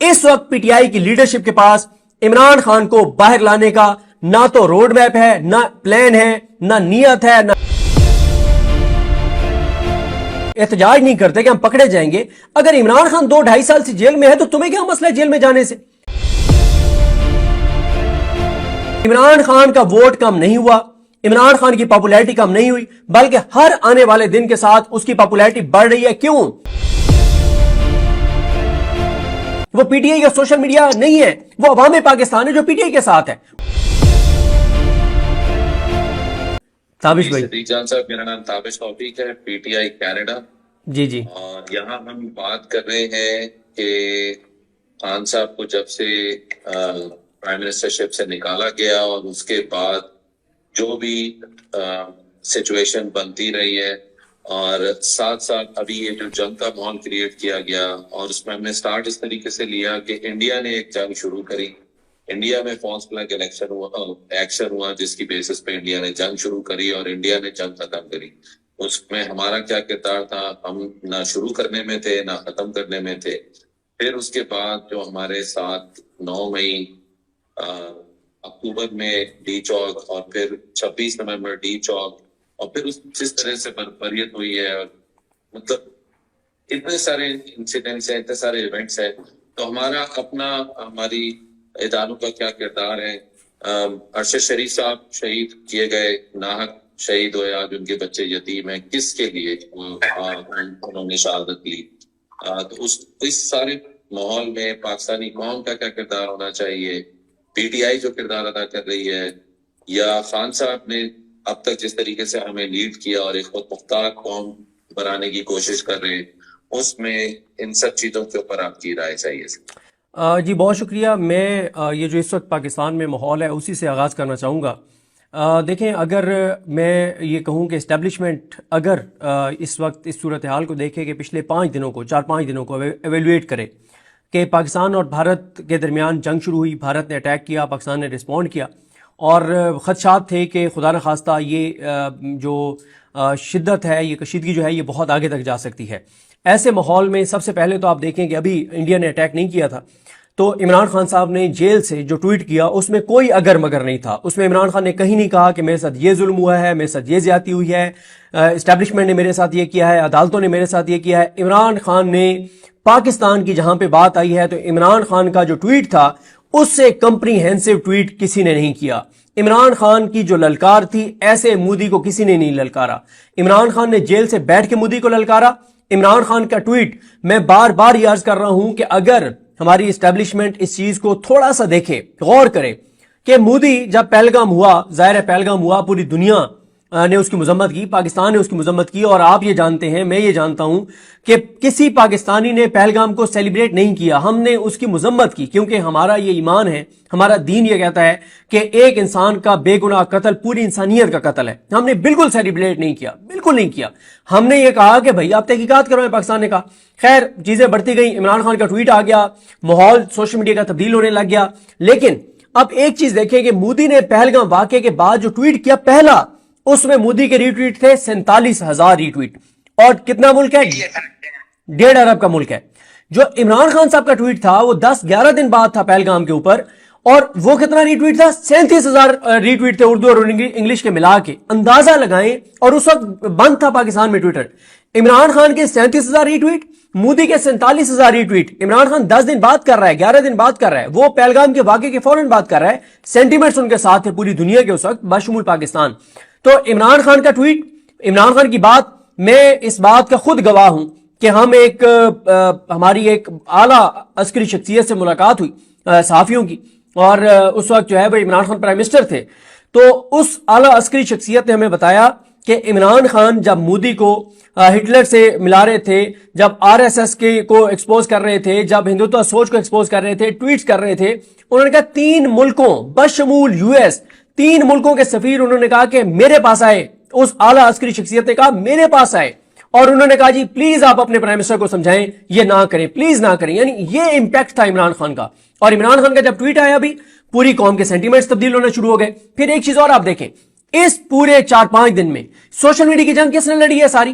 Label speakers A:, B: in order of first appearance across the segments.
A: اس وقت P T I کی leadership کے پاس عمران خان کو باہر لانے کا نہ تو روڈ میپ ہے، نہ پلان ہے، نہ نیت ہے، نہ احتجاج نہیں کرتے کہ ہم پکڑے جائیں گے۔ اگر عمران خان 2-2.5 سال سے جیل میں ہے تو تمہیں کیا مسئلہ ہے جیل میں جانے سے؟ عمران خان کا ووٹ کم نہیں ہوا، عمران خان کی پاپولیرٹی کم نہیں ہوئی، بلکہ ہر آنے والے دن کے ساتھ اس کی پاپولیرٹی بڑھ رہی ہے۔ کیوں؟ وہ پی ٹی آئی کا سوشل میڈیا نہیں ہے، وہ عوام پاکستان ہے جو پی ٹی آئی کے ساتھ ہے۔ تابش بھائی،
B: صدیق جان صاحب، میرا نام تابش توفیق ہے، پی ٹی آئی کینیڈا۔
A: جی
B: اور یہاں ہم بات کر رہے ہیں کہ خان صاحب کو جب سے پرائم منسٹرشپ سے نکالا گیا اور اس کے بعد جو بھی سچویشن بنتی رہی ہے، اور ساتھ ساتھ ابھی یہ جو جنگ کا ماحول کریٹ کیا گیا، اور اس میں ہم نے سٹارٹ اس طریقے سے لیا کہ انڈیا نے ایک جنگ شروع کری، انڈیا میں فالس فلیگ ایکشن ہوا جس کی بیسس پہ انڈیا نے جنگ شروع کری اور انڈیا نے جنگ ختم کری۔ اس میں ہمارا کیا کردار تھا؟ ہم نہ شروع کرنے میں تھے نہ ختم کرنے میں تھے۔ پھر اس کے بعد جو ہمارے ساتھ 9 مئی اکتوبر میں ڈی چوک، اور پھر 26 نومبر ڈی چوک، اور پھر جس طرح سے بربریت ہوئی ہے، مطلب اتنے سارے انسیڈنٹس ہیں، اتنے سارے ایونٹس ہیں، تو ہماری اداروں کا کیا کردار ہے؟ ارشد شریف صاحب شہید کیے گئے، ناحق شہید ہوئے، آج ان کے بچے یتیم ہیں، کس کے لیے انہوں نے شہادت لی؟ تو اس سارے ماحول میں پاکستانی قوم کا کیا کردار ہونا چاہیے؟ پی ٹی آئی جو کردار ادا کر رہی ہے، یا خان صاحب نے اب تک جس طریقے سے ہمیں لیڈ کیا اور ایک خود مختار قوم بنانے کی کوشش کر رہے ہیں، اس میں ان سب چیزوں کے اوپر آپ کی رائے چاہیے؟
A: جی بہت شکریہ۔ میں یہ جو اس وقت پاکستان میں ماحول ہے اسی سے آغاز کرنا چاہوں گا۔ دیکھیں، اگر میں یہ کہوں کہ اسٹیبلشمنٹ اگر اس وقت اس صورتحال کو دیکھے کہ پچھلے 4-5 دنوں کو ایویلویٹ کرے کہ پاکستان اور بھارت کے درمیان جنگ شروع ہوئی، بھارت نے اٹیک کیا، پاکستان نے رسپونڈ کیا، اور خدشات تھے کہ خدا نخواستہ یہ جو شدت ہے، یہ کشیدگی جو ہے یہ بہت آگے تک جا سکتی ہے۔ ایسے ماحول میں سب سے پہلے تو آپ دیکھیں کہ ابھی انڈیا نے اٹیک نہیں کیا تھا تو عمران خان صاحب نے جیل سے جو ٹویٹ کیا اس میں کوئی اگر مگر نہیں تھا۔ اس میں عمران خان نے کہیں نہیں کہا کہ میرے ساتھ یہ ظلم ہوا ہے، میرے ساتھ یہ زیادتی ہوئی ہے، اسٹیبلشمنٹ نے میرے ساتھ یہ کیا ہے، عدالتوں نے میرے ساتھ یہ کیا ہے۔ عمران خان نے پاکستان کی جہاں پہ بات آئی ہے تو عمران خان کا جو ٹویٹ تھا اس سے کمپریہنسو ٹویٹ کسی نے نہیں کیا۔ عمران خان کی جو للکار تھی، ایسے مودی کو کسی نے نہیں للکارا۔ عمران خان نے جیل سے بیٹھ کے مودی کو للکارا۔ عمران خان کا ٹویٹ میں بار بار یہ عرض کر رہا ہوں کہ اگر ہماری اسٹیبلشمنٹ اس چیز کو تھوڑا سا دیکھے، غور کرے کہ مودی جب پہلگام ہوا، ظاہر ہے پہلگام ہوا، پوری دنیا نے اس کی مذمت کی، پاکستان نے اس کی مذمت کی، اور آپ یہ جانتے ہیں، میں یہ جانتا ہوں کہ کسی پاکستانی نے پہلگام کو سیلیبریٹ نہیں کیا۔ ہم نے اس کی مذمت کی کیونکہ ہمارا یہ ایمان ہے، ہمارا دین یہ کہتا ہے کہ ایک انسان کا بے گناہ قتل پوری انسانیت کا قتل ہے۔ ہم نے بالکل سیلیبریٹ نہیں کیا، بالکل نہیں کیا۔ ہم نے یہ کہا کہ بھئی آپ تحقیقات کرو۔ پاکستان نے کہا، خیر چیزیں بڑھتی گئیں، عمران خان کا ٹویٹ آ گیا، ماحول سوشل میڈیا کا تبدیل ہونے لگ گیا۔ لیکن اب ایک چیز دیکھیں کہ مودی نے پہلگام واقعے کے بعد جو ٹویٹ کیا پہلا، اس میں مودی کے ری ٹویٹ تھے 47,000 ری ٹویٹ، اور کتنا ملک ہے؟ 1.5 ارب کا ملک ہے۔ جو عمران خان صاحب کا ٹویٹ تھا وہ 10-11 دن بعد تھا پہلگام کے اوپر، اور وہ کتنا ری ٹویٹ تھا؟ 37,000 ری ٹویٹ تھے اردو اور انگلش کے ملا کے۔ اندازہ لگائیں، اور اس وقت بند تھا پاکستان میں ٹویٹر۔ عمران خان کے 37,000 ری ٹویٹ، مودی کے 47,000 ری ٹویٹ۔ عمران خان 10 دن بعد کر رہا ہے، 11 دن بعد کر رہا ہے، وہ پہلگام کے واقعے کے فوراً بعد کر رہا ہے۔ سینٹیمنٹس ان کے ساتھ تھے پوری دنیا کے اس وقت، بشمول پاکستان۔ تو عمران خان کا ٹویٹ، عمران خان کی بات، میں اس بات کا خود گواہ ہوں کہ ہماری ایک اعلیٰ عسکری شخصیت سے ملاقات ہوئی، صحافیوں کی، اور اس وقت جو ہے وہ عمران خان پرائم منسٹر تھے۔ تو اس اعلیٰ عسکری شخصیت نے ہمیں بتایا کہ عمران خان جب مودی کو ہٹلر سے ملا رہے تھے، جب RSS کو ایکسپوز کر رہے تھے، جب ہندوتوا سوچ کو ایکسپوز کر رہے تھے، ٹویٹس کر رہے تھے، انہوں نے کہا 3 ملکوں بشمول US، 3 ملکوں کے سفیر انہوں نے کہا کہ میرے پاس آئے۔ اس اعلیٰ عسکری شخصیت نے کہا میرے پاس آئے، اور انہوں نے کہا جی پلیز آپ اپنے پرائم منسٹر کو سمجھائیں یہ نہ کریں، پلیز نہ کریں۔ یعنی یہ امپیکٹ تھا عمران خان کا۔ اور عمران خان کا جب ٹویٹ آیا بھی، پوری قوم کے سینٹیمنٹس تبدیل ہونا شروع ہو گئے۔ پھر ایک چیز اور آپ دیکھیں، اس پورے 4-5 دن میں سوشل میڈیا کی جنگ کس نے لڑی ہے؟ ساری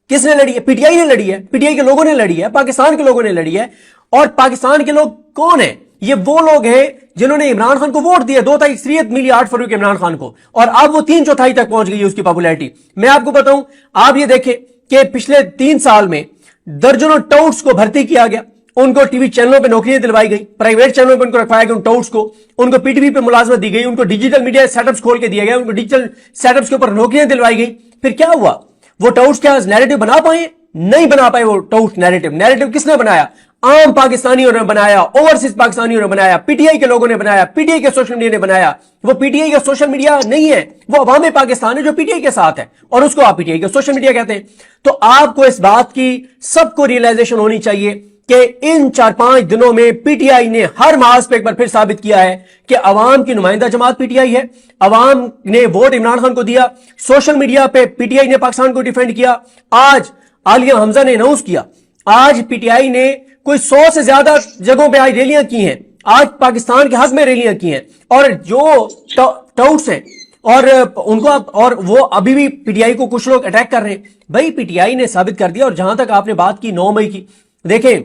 A: کس نے لڑی ہے؟ پی ٹی آئی نے لڑی ہے، پی ٹی آئی کے لوگوں نے لڑی ہے، پاکستان کے لوگوں نے لڑی ہے۔ اور پاکستان کے لوگ کون ہیں؟ یہ وہ لوگ ہیں جنہوں نے عمران خان کو ووٹ دیا، 2 تک اکثریت ملی 8 فروری عمران خان کو، اور اب وہ 3/4 تک پہنچ گئی ہے اس کی پاپولیرٹی۔ میں آپ کو بتاؤں، آپ یہ دیکھیں کہ پچھلے 3 سال میں درجنوں ٹاؤٹس کو بھرتی کیا گیا، ان کو ٹی وی چینلوں پہ نوکریاں دلوائی گئی، پرائیویٹ چینلوں پہ ان کو رکھوایا گیا، ان ٹاؤٹس کو، ان کو پی ٹی وی پہ ملازمت دی گئی، ان کو ڈیجیٹل میڈیا سیٹ اپس کھول کے دیا گیا، ان کو ڈیجیٹل سیٹ اپس کے اوپر نوکریاں دلوائی گئی۔ پھر کیا ہوا؟ وہ ٹاؤٹس کیا نیریٹو بنا پائے؟ نہیں بنا پائے۔ وہ ٹاؤٹ نیریٹو کس نے بنایا؟ عام پاکستانیوں نے بنایا، اوورسیز پاکستانیوں نے بنایا، پی ٹی آئی کے لوگوں نے بنایا، پی ٹی آئی کے سوشل میڈیا نے بنایا۔ وہ پی ٹی آئی کا سوشل میڈیا نہیں ہے، وہ عوام پاکستان ہے جو پی ٹی آئی کے ساتھ ہے، اور اس کو آپ پی ٹی آئی کا سوشل میڈیا کہتے ہیں۔ تو آپ کو اس بات کی سب کو ریئلائزیشن ہونی چاہیے کہ ان 4-5 دنوں میں پی ٹی آئی نے ہر محاذ پہ ایک بار پھر ثابت کیا ہے کہ عوام کی نمائندہ جماعت پی ٹی آئی ہے۔ عوام نے ووٹ عمران خان کو دیا، سوشل میڈیا پہ پی ٹی آئی نے پاکستان کو ڈیفینڈ کیا۔ آج عالیہ حمزہ نے اناؤنس کیا، آج پی ٹی آئی نے کوئی 100 سے زیادہ جگہوں پہ آج ریلیاں کی ہیں، آج پاکستان کے حق میں ریلیاں کی ہیں، اور جو ٹاؤٹس ہیں اور ان کو اور وہ ابھی بھی پی ٹی آئی کو کچھ لوگ اٹیک کر رہے ہیں۔ بھائی پی ٹی آئی نے ثابت کر دیا۔ اور جہاں تک آپ نے بات کی 9 مئی کی، دیکھیں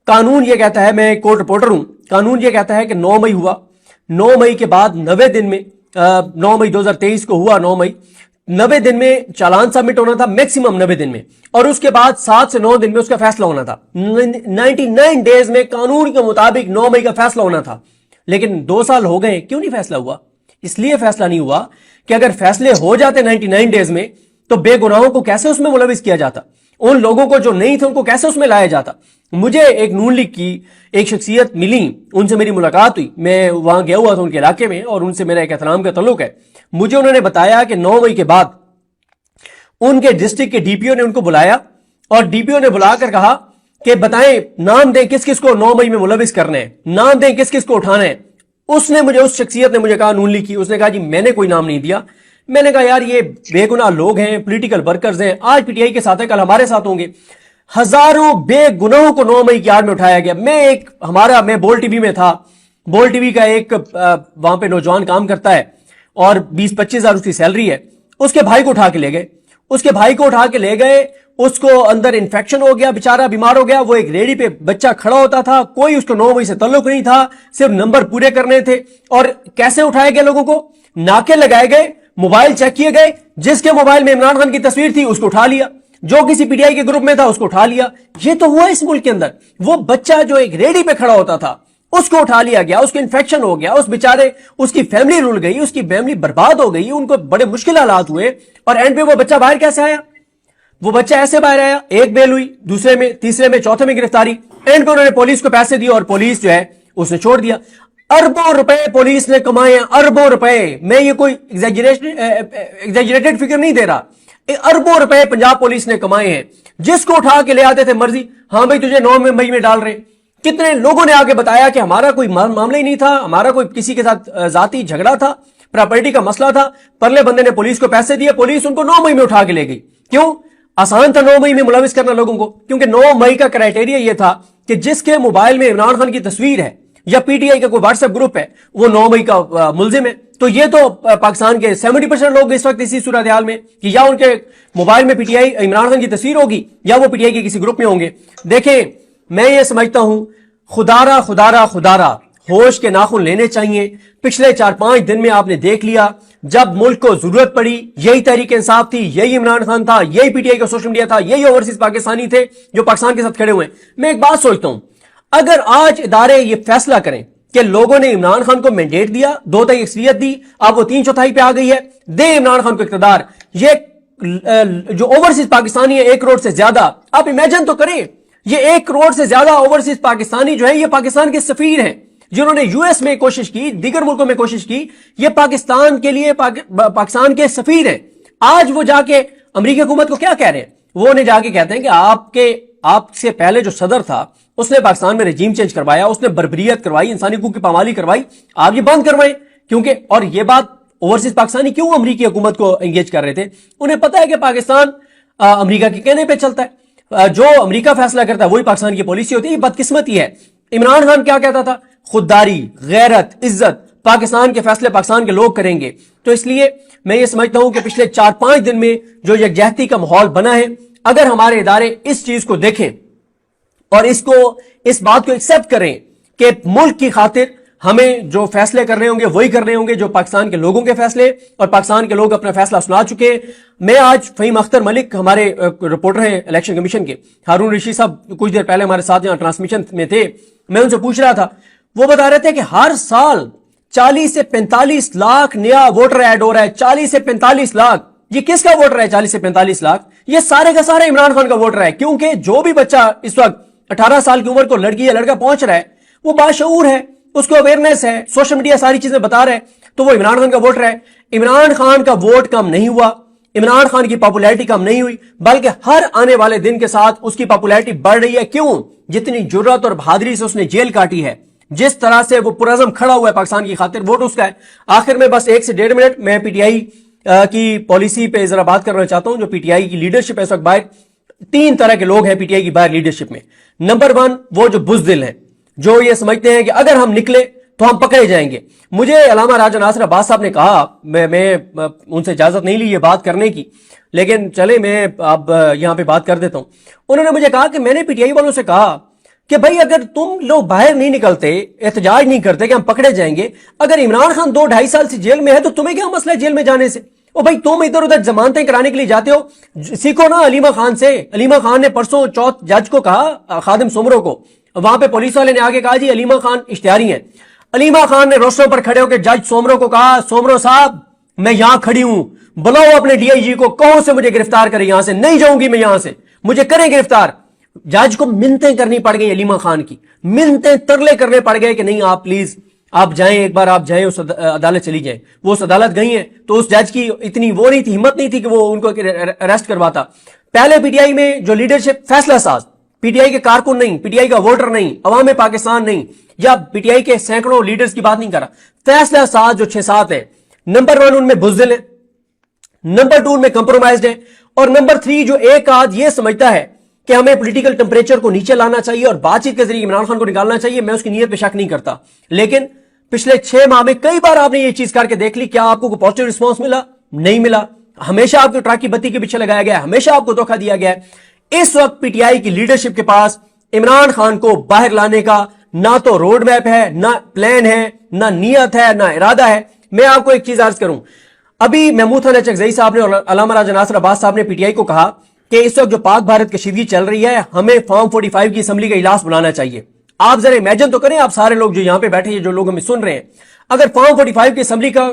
A: قانون یہ کہتا ہے، میں کورٹ رپورٹر ہوں، قانون یہ کہتا ہے کہ 9 مئی ہوا، 9 مئی کے بعد 90 دن میں 9 مئی 2023 کو ہوا 9 مئی، 90 دن میں چالان سبمٹ ہونا تھا، میکسیمم 90 دن میں، اور اس کے بعد 7 سے 9 دن میں اس کا فیصلہ ہونا تھا۔ 99 ڈیز میں قانون کے مطابق 9 مئی کا فیصلہ ہونا تھا، لیکن 2 سال ہو گئے، کیوں نہیں فیصلہ ہوا؟ اس لیے فیصلہ نہیں ہوا کہ اگر فیصلے ہو جاتے 99 ڈیز میں تو بے گناہوں کو کیسے اس میں ملوث کیا جاتا، ان لوگوں کو جو نہیں تھے ان کو کیسے اس میں لایا جاتا۔ مجھے ایک نون لیگ کی ایک شخصیت ملی، ان سے میری ملاقات ہوئی، میں وہاں گیا ہوا تھا ان کے علاقے میں، اور ان سے میرا ایک احترام کا تعلق ہے۔ مجھے انہوں نے بتایا کہ 9 مئی کے بعد ان کے ڈسٹرکٹ کے ڈی پی او نے ان کو بلایا، اور ڈی پی او نے بلا کر کہا کہ بتائیں، نام دیں کس کس کو 9 مئی میں ملوث کرنا ہے، نام دیں کس کس کو اٹھانا ہے۔ اس شخصیت نے مجھے کہا، نون لیگ کی، اس نے کہا جی میں نے کوئی نام نہیں دیا۔ میں نے کہا یار یہ بے گناہ لوگ ہیں، پولیٹیکل ورکرز ہیں، آج پی ٹی آئی کے ساتھ ہیں، کل ہمارے ساتھ ہوں گے۔ ہزاروں بے گناہوں کو 9 مئی کی آڑ میں اٹھایا گیا۔ میں بول ٹی وی میں تھا، بول ٹی وی کا ایک وہاں پہ نوجوان کام کرتا ہے، اور 20-25 ہزار اس کی سیلری ہے۔ اس کے بھائی کو اٹھا کے لے گئے، اس کو اندر انفیکشن ہو گیا، بیچارہ بیمار ہو گیا۔ وہ ایک ریڑی پہ بچہ کھڑا ہوتا تھا، کوئی اس کو 9 مئی سے تعلق نہیں تھا، صرف نمبر پورے کرنے تھے۔ اور کیسے اٹھائے گئے لوگوں کو؟ ناکے لگائے گئے، موبائل چیک کیے گئے، جس کے موبائل میں عمران خان کی تصویر تھی اس کو اٹھا لیا، جو کسی پی ٹی آئی کے گروپ میں تھا اس کو اٹھا لیا۔ یہ تو ہوا اس ملک کے اندر۔ وہ بچہ جو ایک ریڑی پہ کھڑا ہوتا تھا اس کو اٹھا لیا گیا، اس کو انفیکشن ہو گیا، اس بیچارے اس کی فیملی رول گئی، اس کی فیملی برباد ہو گئی، ان کو بڑے مشکل حالات ہوئے، اور اینڈ پہ وہ بچہ باہر کیسے آیا؟ وہ بچہ ایسے باہر آیا، ایک بیل ہوئی، دوسرے میں، تیسرے میں، چوتھے میں گرفتاری، اینڈ پہ انہوں نے پولیس کو پیسے دیے، اور پولیس جو ہے اس نے چھوڑ دیا۔ اربوں روپے پولیس نے کمائے ہیں، اربوں روپے۔ میں یہ کوئی ایگزیجریٹڈ فگر نہیں دے رہا، اربوں روپے پنجاب پولیس نے کمائے ہیں۔ جس کو اٹھا کے لے آتے تھے مرضی، ہاں بھائی تجھے 9 مئی میں ڈال رہے۔ کتنے لوگوں نے آگے بتایا کہ ہمارا کوئی معاملہ ہی نہیں تھا، ہمارا کوئی کسی کے ساتھ ذاتی جھگڑا تھا، پراپرٹی کا مسئلہ تھا، پرلے بندے نے پولیس کو پیسے دیے، پولیس ان کو 9 مئی میں اٹھا کے لے گئی۔ کیوں؟ آسان تھا 9 مئی میں ملوث کرنا لوگوں کو، کیونکہ 9 مئی کا کرائٹیریا یہ تھا کہ جس کے موبائل میں عمران خان کی تصویر ہے یا پی ٹی آئی کا کوئی واٹس ایپ گروپ ہے وہ 9 مئی کا ملزم ہے۔ تو یہ تو پاکستان کے 70% لوگ اس وقت اسی صورتحال میں کہ یا ان کے موبائل میں P T I Imran Khan کی تصویر ہوگی یا وہ پی ٹی آئی کے کسی گروپ میں ہوں گے۔ دیکھیں میں یہ سمجھتا ہوں خدارہ ہوش کے ناخن لینے چاہیے۔ پچھلے 4-5 دن میں آپ نے دیکھ لیا، جب ملک کو ضرورت پڑی یہی تحریک انصاف تھی، یہی عمران خان تھا، یہی پی ٹی آئی کا سوشل میڈیا تھا، یہی اوورسیز پاکستانی تھے جو پاکستان کے ساتھ کھڑے ہوئے۔ میں ایک بات سوچتا ہوں، اگر آج ادارے یہ فیصلہ کریں کہ لوگوں نے عمران خان کو مینڈیٹ دیا، 2 تک اکثریت دی، اب وہ 3/4 پہ آ گئی ہے، دے عمران خان کو اقتدار۔ یہ جو اوورسیز پاکستانی ہے 1 کروڑ سے زیادہ، آپ امیجن تو کریں، یہ 1 کروڑ سے زیادہ اوورسیز پاکستانی جو ہے یہ پاکستان کے سفیر ہیں، جنہوں نے یو ایس میں کوشش کی، دیگر ملکوں میں کوشش کی، یہ پاکستان کے لیے پاکستان کے سفیر ہیں۔ آج وہ جا کے امریکی حکومت کو کیا کہہ رہے ہیں؟ وہ انہیں جا کے کہتے ہیں کہ آپ سے پہلے جو صدر تھا اس نے پاکستان میں رجیم چینج کروایا، اس نے بربریت کروائی، انسانی حقوق کی پامالی کروائی، آپ یہ بند کروائیں۔ کیونکہ اور یہ بات اوورسیز پاکستانی کیوں امریکی حکومت کو انگیج کر رہے تھے؟ انہیں پتا ہے کہ پاکستان امریکہ کے کہنے پہ چلتا ہے، جو امریکہ فیصلہ کرتا ہے وہی پاکستان کی پالیسی ہوتی ہے۔ یہ بدقسمتی ہے۔ عمران خان کیا کہتا تھا؟ خودداری، غیرت، عزت، پاکستان کے فیصلے پاکستان کے لوگ کریں گے۔ تو اس لیے میں یہ سمجھتا ہوں کہ پچھلے 4-5 دن میں جو یکجہتی کا ماحول بنا ہے، اگر ہمارے ادارے اس چیز کو دیکھیں اور اس بات کو ایکسپٹ کریں کہ ملک کی خاطر ہمیں جو فیصلے کرنے ہوں گے وہی کرنے ہوں گے جو پاکستان کے لوگوں کے فیصلے، اور پاکستان کے لوگ اپنا فیصلہ سنا چکے ہیں۔ میں آج فہیم اختر ملک ہمارے رپورٹر ہیں الیکشن کمیشن کے، ہارون رشید صاحب کچھ دیر پہلے ہمارے ساتھ یہاں ٹرانسمیشن میں تھے، میں ان سے پوچھ رہا تھا، وہ بتا رہے تھے کہ ہر سال 40 سے 45 لاکھ نیا ووٹر ایڈ ہو رہا ہے۔ 40 سے 45 لاکھ، یہ کس کا ووٹر ہے؟ 40 سے 45 لاکھ یہ سارے کا سارا عمران خان کا ووٹر ہے، کیونکہ جو بھی بچہ اس وقت 18 سال کی عمر کو لڑکی یا لڑکا پہنچ رہا ہے وہ باشعور ہے، اس کو اویئرنیس ہے، سوشل میڈیا ساری چیزیں بتا رہا ہے، تو وہ عمران خان کا ووٹر ہے۔ عمران خان کا ووٹ کم نہیں ہوا، عمران خان کی پاپولیرٹی کم نہیں ہوئی، بلکہ ہر آنے والے دن کے ساتھ اس کی پاپولیرٹی بڑھ رہی ہے۔ کیوں؟ جتنی جرات اور بہادری سے اس نے جیل کاٹی ہے، جس طرح سے وہ پرعزم کھڑا ہوا ہے پاکستان کی خاطر، ووٹ اس کا ہے۔ آخر میں بس 1 سے 1.5 منٹ میں پی ٹی آئی کی پالیسی پہ ذرا بات کرنا چاہتا ہوں۔ جو پی ٹی آئی کی لیڈرشپ ہے اس وقت باہر، 3 طرح کے لوگ ہیں پی ٹی آئی کی باہر لیڈرشپ میں۔ نمبر 1 وہ جو بزدل ہیں، جو یہ سمجھتے ہیں کہ اگر ہم نکلے تو ہم پکڑے جائیں گے۔ مجھے علامہ راجہ ناصر عباس صاحب نے کہا، میں ان سے اجازت نہیں لی یہ بات کرنے کی، لیکن چلے میں اب یہاں پہ بات کر دیتا ہوں۔ انہوں نے مجھے کہا کہ میں نے پی ٹی آئی والوں سے کہا کہ بھائی اگر تم لوگ باہر نہیں نکلتے، احتجاج نہیں کرتے کہ ہم پکڑے جائیں گے، اگر عمران خان 2-2.5 سال سے جیل میں ہے تو تمہیں کیا مسئلہ ہے جیل میں جانے سے؟ او بھائی تم ادھر ادھر ضمانتیں کرانے کے لیے جاتے ہو، سیکھو نا علیمہ خان سے۔ علیمہ خان نے پرسوں چوتھ جج کو کہا، خادم سمرو کو، وہاں پہ پولیس والے نے آگے کہا جی علیمہ خان اشتہاری ہیں۔ علیمہ خان نے روشوں پر کھڑے ہو کے جج سومرو کو کہا، سومرو صاحب میں یہاں کھڑی ہوں، بلاؤ اپنے ڈی آئی جی کو، کہو سے مجھے گرفتار کرے، یہاں سے نہیں جاؤں گی میں، یہاں سے مجھے کریں گرفتار۔ جج کو منتیں کرنی پڑ گئی علیمہ خان کی، منتیں ترلے کرنے پڑ گئے کہ نہیں آپ پلیز آپ جائیں، ایک بار آپ جائیں اس عدالت چلی جائیں۔ وہ اس عدالت گئی ہیں تو اس جج کی اتنی وہ نہیں تھی، ہمت نہیں تھی کہ وہ ان کو اریسٹ کرواتا۔ پہلے پی ٹی آئی میں جو لیڈرشپ فیصلہ ساز، پی ٹی آئی کے کارکن نہیں، پی ٹی آئی کا ووٹر نہیں، عوام پاکستان نہیں، یا پی ٹی آئی کے سینکڑوں لیڈرز کی بات نہیں کر رہا، فیصلہ ساز جو 6-7 ہیں، نمبر 1 ان میں بزدل ہے، نمبر 2 ان میں کمپرومائزڈ ہے، اور نمبر 3 جو ایک آدھ یہ سمجھتا ہے کہ ہمیں پولیٹیکل ٹمپریچر کو نیچے لانا چاہیے اور بات چیت کے ذریعے عمران خان کو نکالنا چاہیے۔ میں اس کی نیت پہ شک نہیں کرتا، لیکن پچھلے 6 ماہ میں کئی بار آپ نے یہ چیز کر کے دیکھ لی، کیا آپ کو کوئی پازیٹیو رسپانس ملا؟ نہیں ملا۔ ہمیشہ آپ کو ٹرک کی بتی کے پیچھے لگایا گیا ہے، ہمیشہ آپ کو دھوکہ دیا گیا ہے۔ اس وقت پی ٹی آئی کی لیڈرشپ کے پاس عمران خان کو باہر لانے کا نہ تو روڈ میپ ہے، نہ پلان ہے، نہ نیت ہے، نہ ارادہ ہے۔ میں آپ کو ایک چیز عرض کروں، ابھی محمود خان چکزئی صاحب نے اور علامہ راجہ ناصر عباس صاحب نے پی ٹی آئی کو کہا کہ اس وقت جو پاک بھارت کشیدگی چل رہی ہے، ہمیں فارم 45 کی اسمبلی کا اجلاس بلانا چاہیے۔ آپ ذرا امیجن تو کریں، آپ سارے لوگ جو یہاں پہ بیٹھے ہیں، جو لوگ ہمیں سن رہے ہیں، اگر فارم 45 کی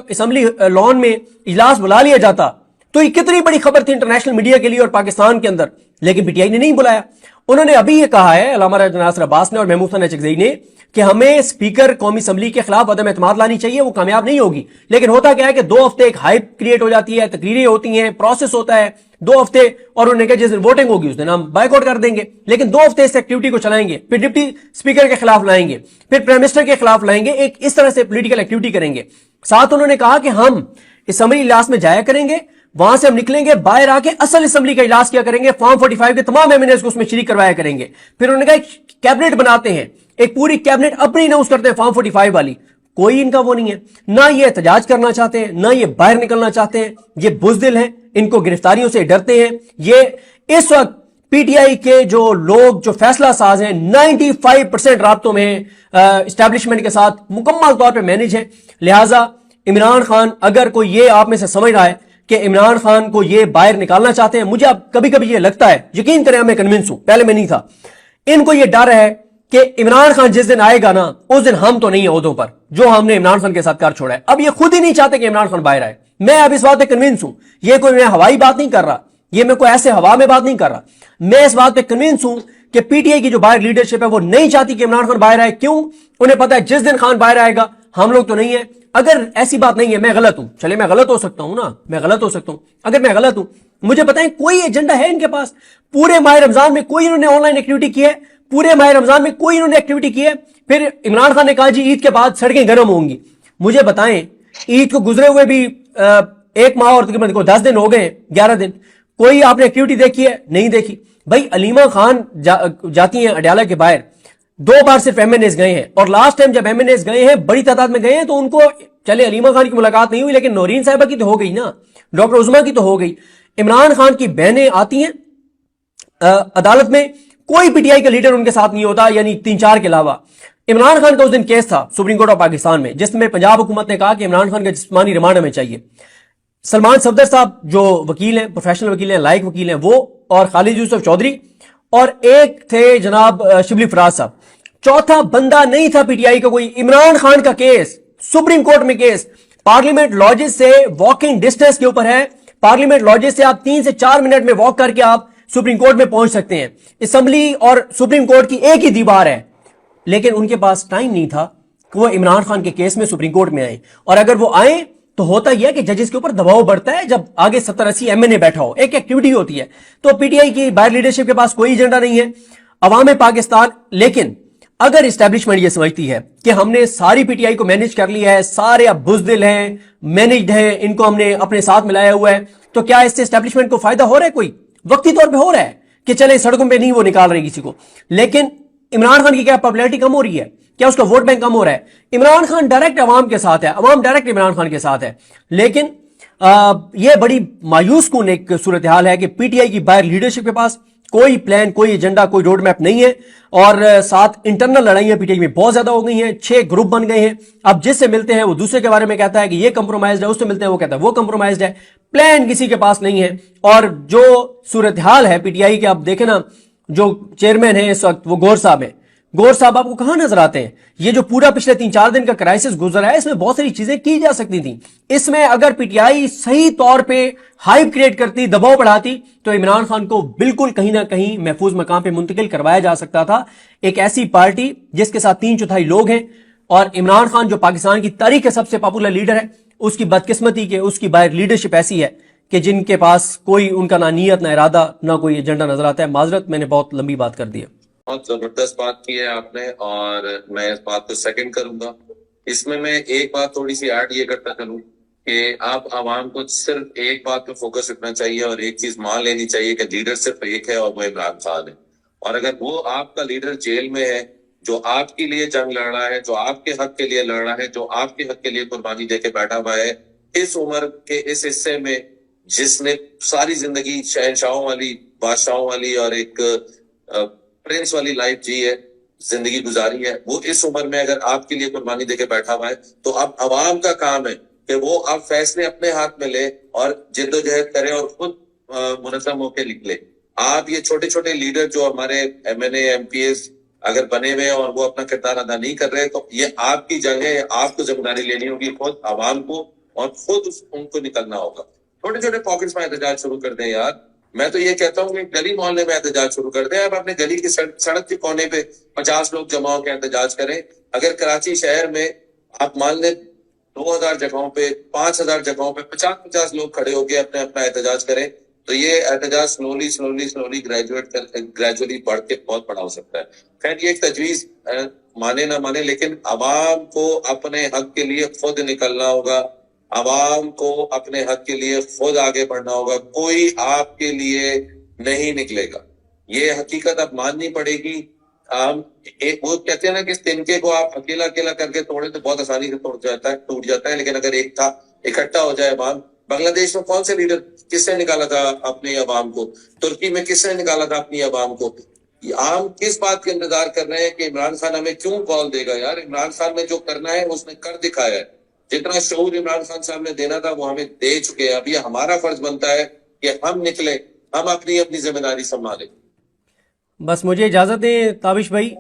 A: اسمبلی لان میں اجلاس بلا لیا جاتا تو یہ کتنی بڑی خبر تھی انٹرنیشنل میڈیا کے لیے اور پاکستان کے اندر، لیکن پی ٹی آئی نے نہیں بلایا۔ انہوں نے ابھی یہ کہا ہے علامہ راجہ ناصر عباس نے اور محمود خان چکزئی نے کہ ہمیں اسپیکر قومی اسمبلی کے خلاف عدم اعتماد لانی چاہیے، وہ کامیاب نہیں ہوگی۔ لیکن ہوتا کیا ہے کہ 2 ہفتے ایک ہائپ کریٹ ہو جاتی ہے، تقریریں ہوتی ہیں، پروسیس ہوتا ہے 2 ہفتے، اور انہوں نے کہا جس دن ووٹنگ ہوگی اس دن ہم بائیک آؤٹ کر دیں گے، لیکن 2 ہفتے اس ایکٹیویٹی کو چلائیں گے، پھر ڈپٹی اسپیکر کے خلاف لائیں گے، پھر پرائم منسٹر کے خلاف لائیں گے، ایک اس طرح سے پولیٹیکل ایکٹیویٹی کریں گے۔ ساتھ انہوں نے کہا کہ ہم اسمبلی اجلاس میں جایا کریں گے، وہاں سے ہم نکلیں گے، باہر آ کے اصل اسمبلی کا اجلاس کیا کریں گے، فارم 45 کے تمام ایم این ایز کو اس میں شریک کروایا کریں گے۔ پھر انہوں نے کہا ایک کیبنٹ بناتے ہیں، ایک پوری کیبنٹ اپنی اناؤنس کرتے ہیں فارم 45 والی۔ کوئی ان کا وہ نہیں ہے، نہ یہ احتجاج کرنا چاہتے ہیں، نہ یہ باہر نکلنا چاہتے ہیں، یہ بزدل ہیں، ان کو گرفتاریوں سے ڈرتے ہیں۔ یہ اس وقت پی ٹی آئی کے جو لوگ جو فیصلہ ساز ہیں 95% رابطوں میں اسٹیبلشمنٹ کے ساتھ مکمل طور پہ مینج ہے۔ لہٰذا عمران خان، اگر کوئی یہ آپ میں سے سمجھ رہا ہے کہ عمران خان کو یہ باہر نکالنا چاہتے ہیں، مجھے اب کبھی کبھی یہ لگتا ہے، یقین کریں میں کنونس ہوں، پہلے میں نہیں تھا، ان کو یہ ڈر ہے کہ عمران خان جس دن آئے گا نا اس دن ہم تو نہیں ہیں عہدوں پر، جو ہم نے عمران خان کے ساتھ کر چھوڑا ہے۔ اب یہ خود ہی نہیں چاہتے کہ عمران خان باہر آئے۔ میں اب اس بات پہ کنونس ہوں، یہ کوئی میں ہوائی بات نہیں کر رہا، یہ میں کوئی ایسے ہوا میں بات نہیں کر رہا، میں اس بات پہ کنونس ہوں کہ پی ٹی آئی کی جو باہر لیڈرشپ ہے وہ نہیں چاہتی کہ عمران خان باہر آئے۔ کیوں؟ انہیں پتا ہے جس دن خان باہر آئے گا ہم لوگ تو نہیں ہیں۔ اگر ایسی بات نہیں ہے، میں غلط ہوں، چلے میں غلط ہو سکتا ہوں نا، میں غلط ہو سکتا ہوں، اگر میں غلط ہوں مجھے بتائیں کوئی ایجنڈا ہے ان کے پاس؟ پورے ماہ رمضان میں کوئی انہوں نے آن لائن ایکٹیویٹی کی ہے؟ پورے ماہ رمضان میں کوئی انہوں نے ایکٹیویٹی کی ہے؟ پھر عمران خان نے کہا جی عید کے بعد سڑکیں گرم ہوں گی۔ مجھے بتائیں عید کو گزرے ہوئے بھی 1 ماہ اور تقریباً 10 دن ہو گئے، 11 دن، کوئی آپ نے ایکٹیویٹی دیکھی ہے؟ نہیں دیکھی۔ بھائی علیمہ خان جاتی ہیں اڈیالہ کے باہر، 2 بار صرف ایم این ایز گئے ہیں، اور لاسٹ ٹائم جب ایم این ایز گئے ہیں بڑی تعداد میں گئے ہیں تو ان کو چلے علیمہ خان کی ملاقات نہیں ہوئی، لیکن نورین صاحبہ کی تو ہو گئی نا، ڈاکٹر عظمیٰ کی تو ہو گئی۔ عمران خان کی بہنیں آتی ہیں عدالت میں، کوئی پی ٹی آئی کا لیڈر ان کے ساتھ نہیں ہوتا, یعنی 3-4 کے علاوہ. عمران خان کا اس دن کیس تھا سپریم کورٹ آف پاکستان میں, جس میں پنجاب حکومت نے کہا کہ عمران خان کا جسمانی ریمانڈ ہمیں چاہیے. سلمان صفدر صاحب جو وکیل ہیں, پروفیشنل وکیل ہیں, لائق وکیل ہیں, وہ اور خالد یوسف چودھری, اور ایک تھے جناب شبلی فراز صاحب. چوتھا بندہ نہیں تھا پی ٹی آئی کا کوئی. عمران خان کا کیس سپریم کورٹ میں, کیس پارلیمنٹ لاجز سے واکنگ ڈسٹینس کے اوپر ہے. پارلیمنٹ لاجز سے آپ 3 سے 4 منٹ میں واک کر کے آپ سپریم کورٹ میں پہنچ سکتے ہیں. اسمبلی اور سپریم کورٹ کی ایک ہی دیوار ہے, لیکن ان کے پاس ٹائم نہیں تھا کہ وہ عمران خان کے کیس میں سپریم کورٹ میں آئیں. اور اگر وہ آئیں تو ہوتا یہ ہے کہ ججز کے اوپر دباؤ بڑھتا ہے جب آگے 70-80 ایم این اے بیٹھا ہو, ایک ایکٹیویٹی ہوتی ہے. تو پی ٹی آئی کی باہر لیڈرشپ کے پاس کوئی ایجنڈا نہیں ہے, عوام پاکستان. لیکن اگر اسٹیبلشمنٹ یہ سمجھتی ہے کہ ہم نے ساری پی ٹی آئی کو مینج کر لیا ہے, سارے اب بزدل ہیں, مینجڈ ہیں, ان کو ہم نے اپنے ساتھ ملایا ہوا ہے, تو کیا اس سے اسٹیبلشمنٹ کو فائدہ ہو رہا ہے؟ کوئی وقتی طور پہ ہو رہا ہے کہ چلے سڑکوں پہ نہیں وہ نکال رہے کسی کو, لیکن عمران خان کی کیا پاپولیرٹی کم ہو رہی ہے؟ کیا اس کا ووٹ بینک کم ہو رہا ہے؟ عمران خان ڈائریکٹ عوام کے ساتھ ہے, عوام ڈائریکٹ عمران خان کے ساتھ ہے. لیکن یہ بڑی مایوس کن ایک صورتحال ہے کہ پی ٹی آئی کی باہر لیڈرشپ کے پاس کوئی پلان, کوئی ایجنڈا, کوئی روڈ میپ نہیں ہے, اور ساتھ انٹرنل لڑائیاں پی ٹی آئی میں بہت زیادہ ہو گئی ہیں. 6 گروپ بن گئے ہیں. اب جس سے ملتے ہیں وہ دوسرے کے بارے میں کہتا ہے کہ یہ کمپرومائزڈ ہے, اس سے ملتے ہیں وہ کہتا ہے وہ کمپرومائزڈ ہے. پلان کسی کے پاس نہیں ہے. اور جو صورتحال ہے پی ٹی آئی کے, آپ دیکھیں نا, جو چیئرمین ہیں اس وقت وہ گور صاحب ہیں. گور صاحب آپ کو کہاں نظر آتے ہیں؟ یہ جو پورا پچھلے 3-4 دن کا کرائسس گزرا ہے, اس میں بہت ساری چیزیں کی جا سکتی تھیں. اس میں اگر پی ٹی آئی صحیح طور پہ ہائپ کریٹ کرتی, دباؤ بڑھاتی, تو عمران خان کو بالکل کہیں نہ کہیں محفوظ مقام پہ منتقل کروایا جا سکتا تھا. ایک ایسی پارٹی جس کے ساتھ 3/4 لوگ ہیں, اور عمران خان جو پاکستان کی تاریخ کے سب سے پاپولر لیڈر ہے, اس کی بدقسمتی کہ اس کی باہر لیڈرشپ ایسی ہے کہ جن کے پاس کوئی ان کا نہ نیت, نہ ارادہ, نہ کوئی ایجنڈا نظر آتا ہے. معذرت, میں نے بہت لمبی بات کر دی ہے.
B: بہت زبردست بات کی ہے آپ نے, اور میں اس بات کو سیکنڈ کروں گا. اس میں ایک بات تھوڑی سی ایڈ یہ کرتا چلوں کہ آپ عوام کو صرف ایک بات پہ فوکس رکھنا چاہیے اور ایک چیز مان لینی چاہیے کہ لیڈر صرف ایک ہے, اور وہ عمران خان ہے. اور اگر وہ آپ کا لیڈر جیل میں ہے, جو آپ کے لیے جنگ لڑ رہا ہے, جو آپ کے حق کے لیے لڑ رہا ہے, جو آپ کے حق کے لیے قربانی دے کے بیٹھا ہوا ہے, اس عمر کے اس حصے میں جس نے ساری زندگی شہنشاہوں والی, بادشاہوں والی اور ایک پرنس والی لائف جی ہے, زندگی گزاری ہے, وہ اس عمر میں اگر آپ کے لیے قربانی دے کے بیٹھا ہوا ہے, تو اب عوام کا کام ہے کہ وہ اب فیصلے اپنے ہاتھ میں لے اور جد و جہد کرے اور خود منظم ہو کے نکلے. آپ یہ چھوٹے چھوٹے لیڈر جو ہمارے ایم این اے, ایم پی ایس اگر بنے ہوئے اور وہ اپنا کردار ادا نہیں کر رہے, تو یہ آپ کی جنگ ہے, آپ کو ذمہ داری لینی ہوگی خود عوام کو, اور خود ان کو نکلنا ہوگا. چھوٹے چھوٹے پاکٹس میں احتجاج شروع کر دیں یار. میں تو یہ کہتا ہوں کہ گلی محلے میں احتجاج شروع کر دیں. آپ اپنے گلی کی سڑک کے کونے پہ 50 لوگ جمع ہو کے احتجاج کریں. اگر کراچی شہر میں آپ مان لیں 2000 جگہوں پہ, 5000 جگہوں پہ 50 لوگ کھڑے ہو کے اپنا احتجاج کریں, تو یہ احتجاج سلولی گریجولی بڑھ کے بہت بڑا ہو سکتا ہے. خیر, یہ ایک تجویز مانے نہ مانے, لیکن عوام کو اپنے حق کے لیے خود نکلنا ہوگا, عوام کو اپنے حق کے لیے خود آگے بڑھنا ہوگا. کوئی آپ کے لیے نہیں نکلے گا, یہ حقیقت اب ماننی پڑے گی. وہ کہتے ہیں نا کہ تنکے کو آپ اکیلا کر کے توڑے تو بہت آسانی سے ٹوٹ جاتا ہے, لیکن اگر ایک تھا اکٹھا ہو جائے عوام. بنگلہ دیش میں کون سے لیڈر, کس نے نکالا تھا اپنی عوام کو؟ ترکی میں کس نے نکالا تھا اپنی عوام کو؟ عام کس بات کا انتظار کر رہے ہیں کہ عمران خان ہمیں کیوں کال دے گا؟ یار, عمران خان نے جو کرنا ہے اس نے کر دکھایا ہے. جتنا شعور عمران خان صاحب نے دینا تھا وہ ہمیں دے چکے ہیں. اب یہ ہمارا فرض بنتا ہے کہ ہم نکلیں, ہم اپنی ذمہ داری سنبھالیں.
A: بس مجھے اجازت دیں تابش بھائی.